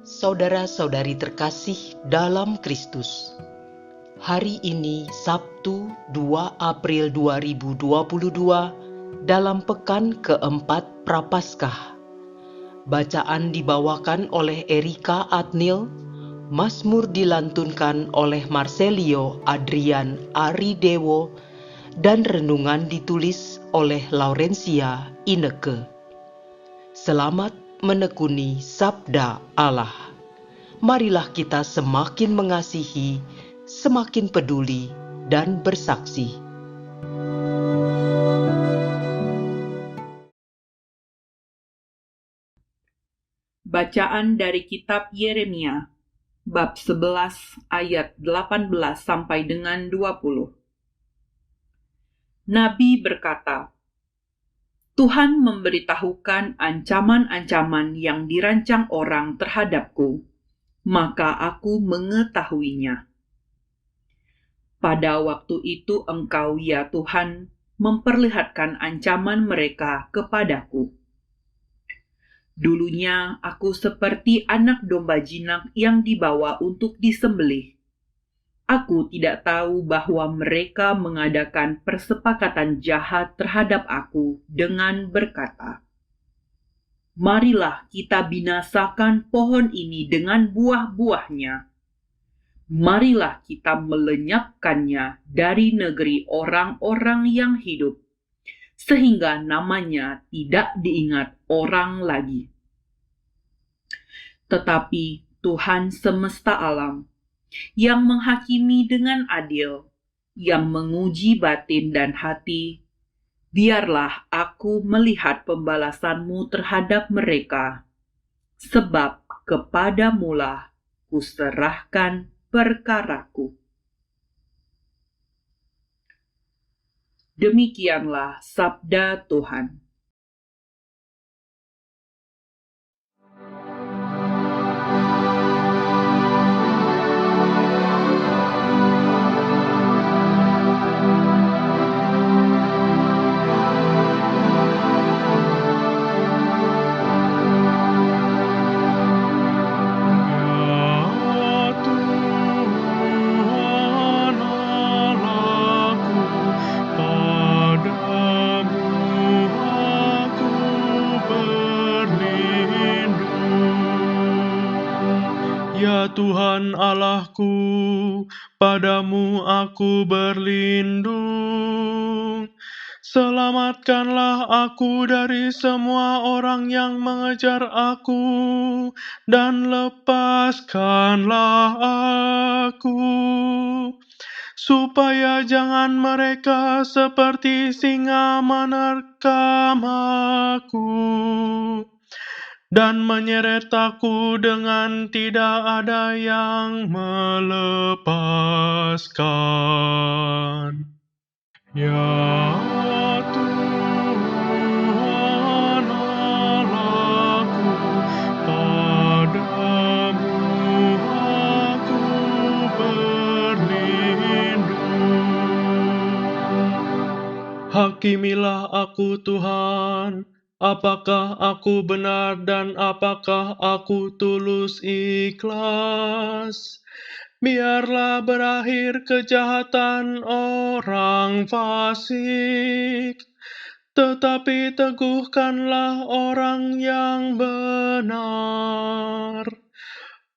Saudara-saudari terkasih dalam Kristus, hari ini Sabtu 2 April 2022 dalam pekan keempat Prapaskah. Bacaan dibawakan oleh Erika Adnil, Mazmur dilantunkan oleh Marcelio Adrian Aridewo, dan renungan ditulis oleh Laurencia Ineke. Selamat menekuni sabda Allah. Marilah kita semakin mengasihi, semakin peduli, dan bersaksi. Bacaan dari kitab Yeremia, bab 11 ayat 18 sampai dengan 20. Nabi berkata, Tuhan memberitahukan ancaman-ancaman yang dirancang orang terhadapku, maka aku mengetahuinya. Pada waktu itu Engkau, ya Tuhan, memperlihatkan ancaman mereka kepadaku. Dulunya aku seperti anak domba jinak yang dibawa untuk disembelih. Aku tidak tahu bahwa mereka mengadakan persepakatan jahat terhadap aku dengan berkata, Marilah kita binasakan pohon ini dengan buah-buahnya. Marilah kita melenyapkannya dari negeri orang-orang yang hidup, sehingga namanya tidak diingat orang lagi. Tetapi Tuhan semesta alam, yang menghakimi dengan adil, yang menguji batin dan hati, biarlah aku melihat pembalasanmu terhadap mereka, sebab kepadamulah kuserahkan perkaraku. Demikianlah sabda Tuhan. Ya Tuhan Allahku, padamu aku berlindung. Selamatkanlah aku dari semua orang yang mengejar aku, dan lepaskanlah aku, supaya jangan mereka seperti singa menerkam aku dan menyeret aku dengan tidak ada yang melepaskan. Ya Tuhan Allahku, padamu aku berlindung. Hakimilah aku Tuhan, apakah aku benar dan apakah aku tulus ikhlas? Biarlah berakhir kejahatan orang fasik, tetapi teguhkanlah orang yang benar.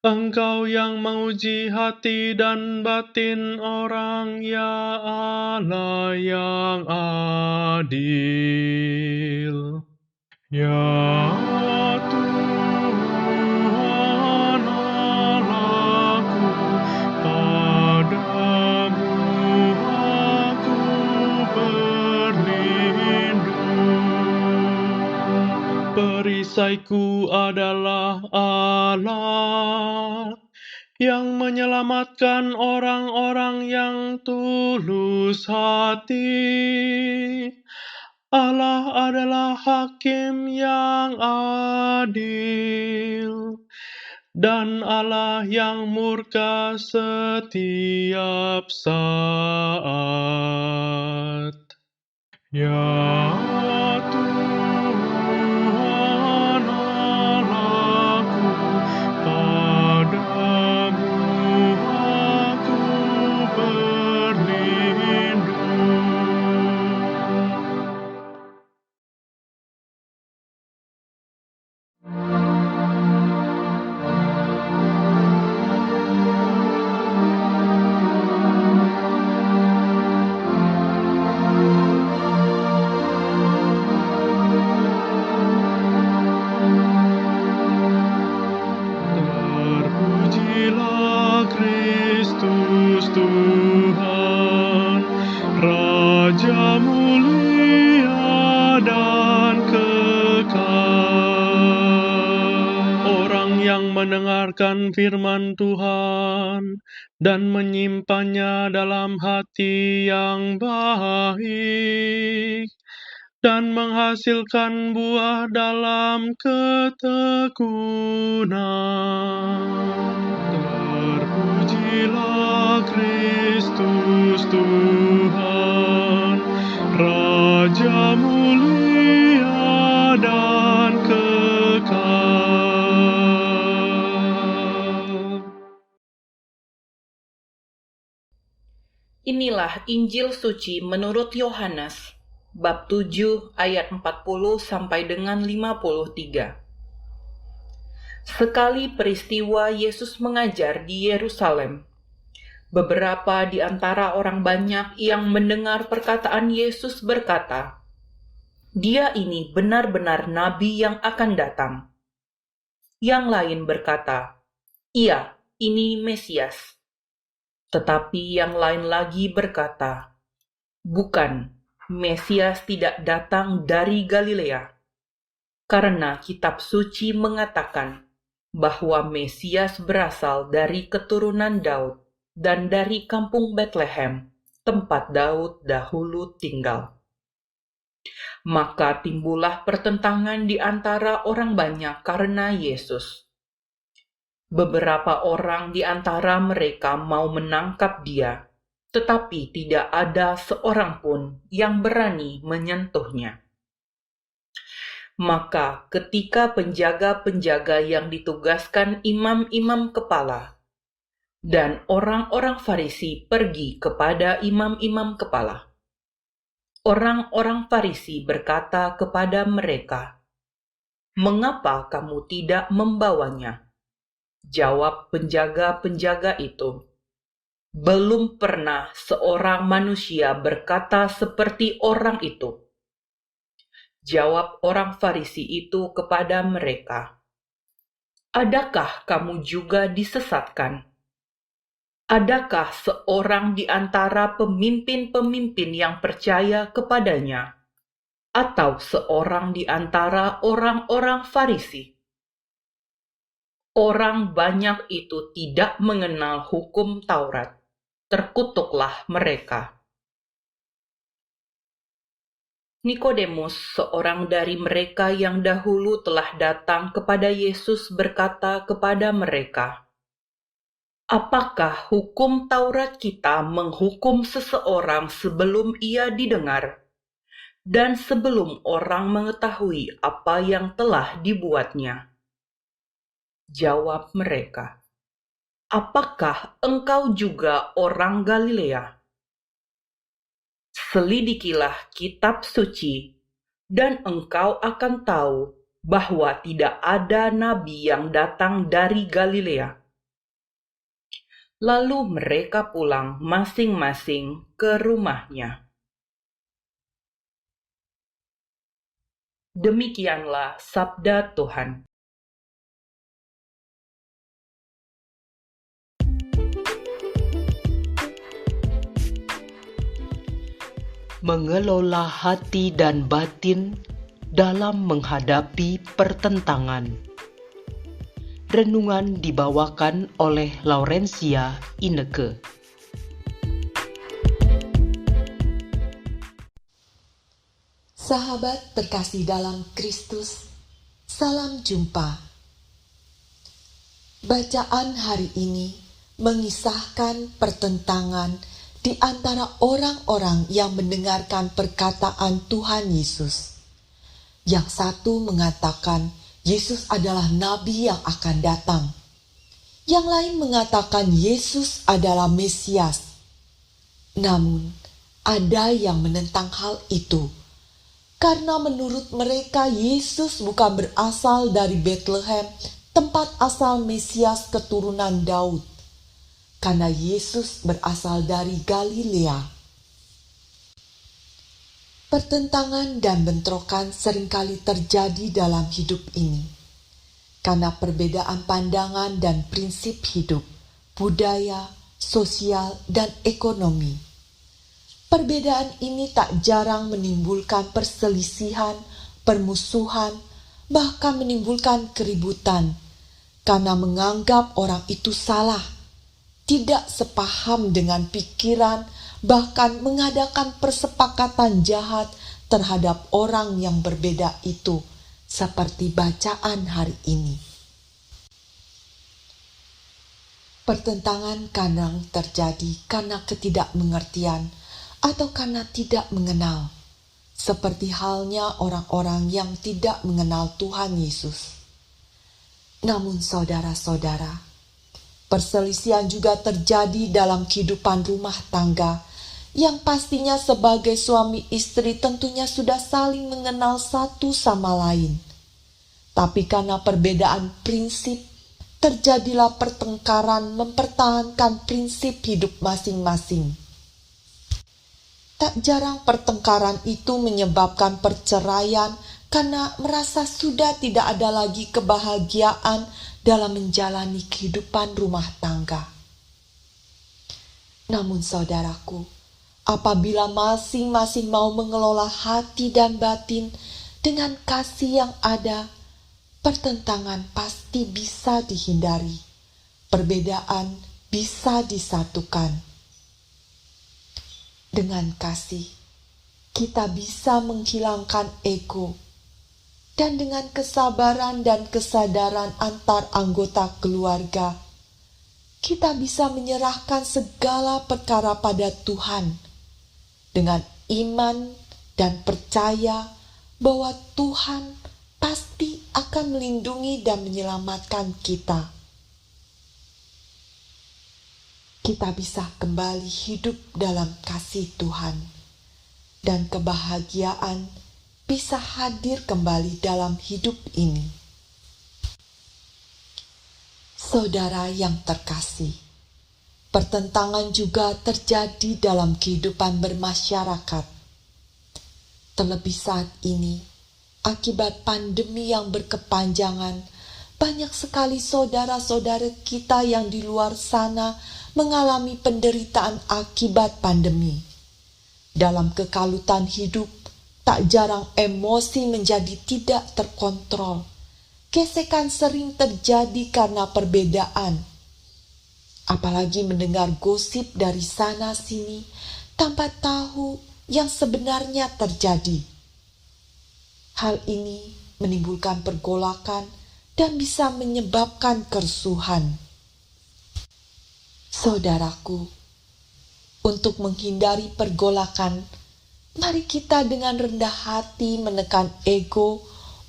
Engkau yang menguji hati dan batin orang, ya Allah yang adil. Ya Tuhan Allahku, padamu aku berlindung. Perisaiku adalah Allah yang menyelamatkan orang-orang yang tulus hati. Allah adalah hakim yang adil, dan Allah yang murka setiap saat. Ya Tuhan Allahku, mendengarkan firman Tuhan dan menyimpannya dalam hati yang baik, dan menghasilkan buah dalam ketekunan. Terpujilah Kristus Tuhan, Raja mulia dan kekal. Inilah Injil suci menurut Yohanes, bab 7 ayat 40 sampai dengan 53. Sekali peristiwa Yesus mengajar di Yerusalem, beberapa di antara orang banyak yang mendengar perkataan Yesus berkata, "Dia ini benar-benar nabi yang akan datang." Yang lain berkata, "Iya, ini Mesias." Tetapi yang lain lagi berkata, "Bukan, Mesias tidak datang dari Galilea, karena kitab suci mengatakan bahwa Mesias berasal dari keturunan Daud dan dari kampung Betlehem, tempat Daud dahulu tinggal." Maka timbullah pertentangan di antara orang banyak karena Yesus. Beberapa orang di antara mereka mau menangkap Dia, tetapi tidak ada seorang pun yang berani menyentuhnya. Maka ketika penjaga-penjaga yang ditugaskan imam-imam kepala dan orang-orang Farisi pergi kepada imam-imam kepala, orang-orang Farisi berkata kepada mereka, "Mengapa kamu tidak membawanya?" Jawab penjaga-penjaga itu, "Belum pernah seorang manusia berkata seperti orang itu." Jawab orang Farisi itu kepada mereka, "Adakah kamu juga disesatkan? Adakah seorang di antara pemimpin-pemimpin yang percaya kepadanya, atau seorang di antara orang-orang Farisi?" Orang banyak itu tidak mengenal hukum Taurat. Terkutuklah mereka. Nikodemus, seorang dari mereka yang dahulu telah datang kepada Yesus, berkata kepada mereka, "Apakah hukum Taurat kita menghukum seseorang sebelum ia didengar, dan sebelum orang mengetahui apa yang telah dibuatnya?" Jawab mereka, "Apakah engkau juga orang Galilea? Selidikilah kitab suci, dan engkau akan tahu bahwa tidak ada nabi yang datang dari Galilea." Lalu mereka pulang masing-masing ke rumahnya. Demikianlah sabda Tuhan. Mengelola hati dan batin dalam menghadapi pertentangan. Renungan dibawakan oleh Laurencia Ineke. Sahabat terkasih dalam Kristus, salam jumpa. Bacaan hari ini mengisahkan pertentangan di antara orang-orang yang mendengarkan perkataan Tuhan Yesus. Yang satu mengatakan Yesus adalah nabi yang akan datang. Yang lain mengatakan Yesus adalah Mesias. Namun, ada yang menentang hal itu, karena menurut mereka Yesus bukan berasal dari Betlehem, tempat asal Mesias keturunan Daud, karena Yesus berasal dari Galilea. Pertentangan dan bentrokan seringkali terjadi dalam hidup ini, karena perbedaan pandangan dan prinsip hidup, budaya, sosial, dan ekonomi. Perbedaan ini tak jarang menimbulkan perselisihan, permusuhan, bahkan menimbulkan keributan, karena menganggap orang itu salah, tidak sepaham dengan pikiran, bahkan mengadakan persepakatan jahat terhadap orang yang berbeda itu, seperti bacaan hari ini. Pertentangan kadang terjadi karena ketidakmengertian atau karena tidak mengenal, seperti halnya orang-orang yang tidak mengenal Tuhan Yesus. Namun saudara-saudara, perselisihan juga terjadi dalam kehidupan rumah tangga, yang pastinya sebagai suami istri tentunya sudah saling mengenal satu sama lain. Tapi karena perbedaan prinsip, terjadilah pertengkaran mempertahankan prinsip hidup masing-masing. Tak jarang pertengkaran itu menyebabkan perceraian karena merasa sudah tidak ada lagi kebahagiaan dalam menjalani kehidupan rumah tangga. Namun saudaraku, apabila masing-masing mau mengelola hati dan batin dengan kasih yang ada, pertentangan pasti bisa dihindari, perbedaan bisa disatukan. Dengan kasih, kita bisa menghilangkan ego, dan dengan kesabaran dan kesadaran antar anggota keluarga, kita bisa menyerahkan segala perkara pada Tuhan dengan iman dan percaya bahwa Tuhan pasti akan melindungi dan menyelamatkan kita. Kita bisa kembali hidup dalam kasih Tuhan, dan kebahagiaan bisa hadir kembali dalam hidup ini. Saudara yang terkasih, pertentangan juga terjadi dalam kehidupan bermasyarakat. Terlebih saat ini, akibat pandemi yang berkepanjangan, banyak sekali saudara-saudara kita yang di luar sana mengalami penderitaan akibat pandemi. Dalam kekalutan hidup, tak jarang emosi menjadi tidak terkontrol. Gesekan sering terjadi karena perbedaan. Apalagi mendengar gosip dari sana-sini tanpa tahu yang sebenarnya terjadi. Hal ini menimbulkan pergolakan dan bisa menyebabkan kerusuhan. Saudaraku, untuk menghindari pergolakan, mari kita dengan rendah hati menekan ego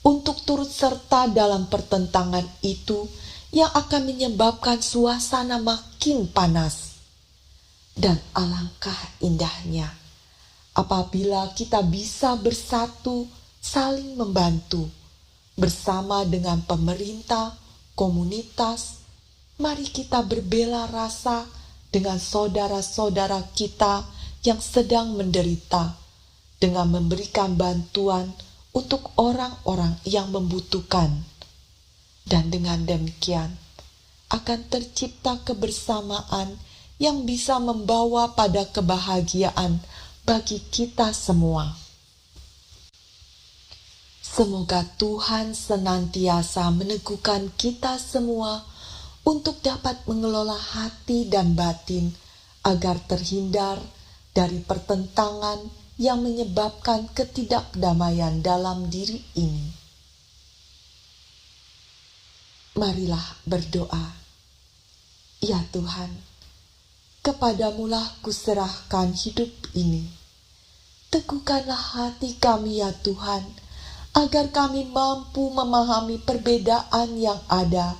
untuk turut serta dalam pertentangan itu yang akan menyebabkan suasana makin panas. Dan alangkah indahnya apabila kita bisa bersatu saling membantu bersama dengan pemerintah, komunitas. Mari kita berbela rasa dengan saudara-saudara kita yang sedang menderita, dengan memberikan bantuan untuk orang-orang yang membutuhkan. Dan dengan demikian, akan tercipta kebersamaan yang bisa membawa pada kebahagiaan bagi kita semua. Semoga Tuhan senantiasa meneguhkan kita semua untuk dapat mengelola hati dan batin agar terhindar dari pertentangan yang menyebabkan ketidakdamaian dalam diri ini. Marilah berdoa. Ya Tuhan, kepadamulah kuserahkan hidup ini. Teguhkanlah hati kami ya Tuhan, agar kami mampu memahami perbedaan yang ada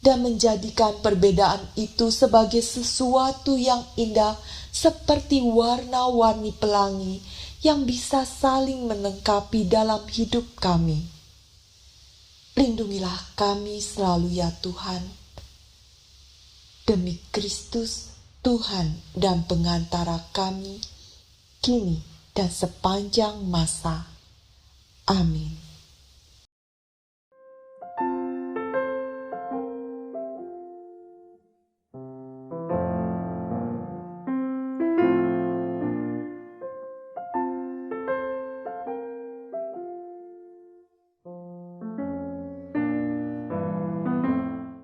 dan menjadikan perbedaan itu sebagai sesuatu yang indah seperti warna-warni pelangi yang bisa saling melengkapi dalam hidup kami. Lindungilah kami selalu ya Tuhan. Demi Kristus, Tuhan dan pengantara kami, kini dan sepanjang masa. Amin.